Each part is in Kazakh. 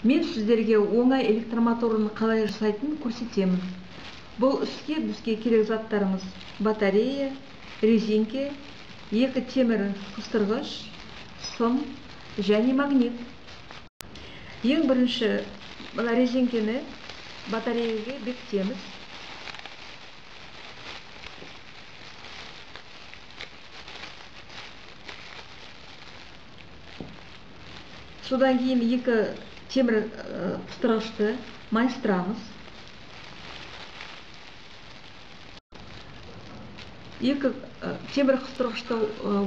Мен сіздерге оңай электромоторын қалай жасайтынын көрсетемін. Бұл іске бізге керек заттарымыз: батарея, резинке, 2 темір қыстырғыш, сым және магнит. Ең бірінші мына резинкені батареяға бекітеміз. Содан кейін 2 темір қыстырғышты майыстырамыз. 2 темір қыстырғышты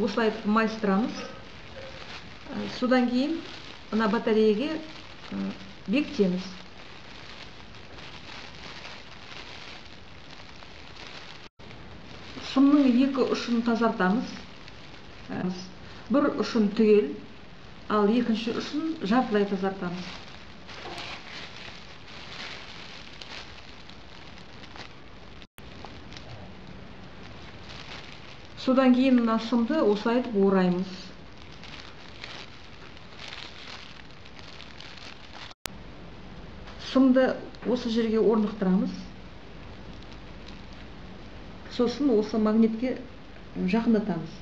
осылай майыстырамыз. Содан кейін мына батареяға бекітеміз. Сымның 2 ұшын тазартамыз. Бір ұшын түгел, ал екінші ұшын жартылай тазартамыз. Содан кейін мына сымды осылай ораймыз. Сымды осы жерге орнықтырамыз. Сосын осы магнитке жақындатамыз.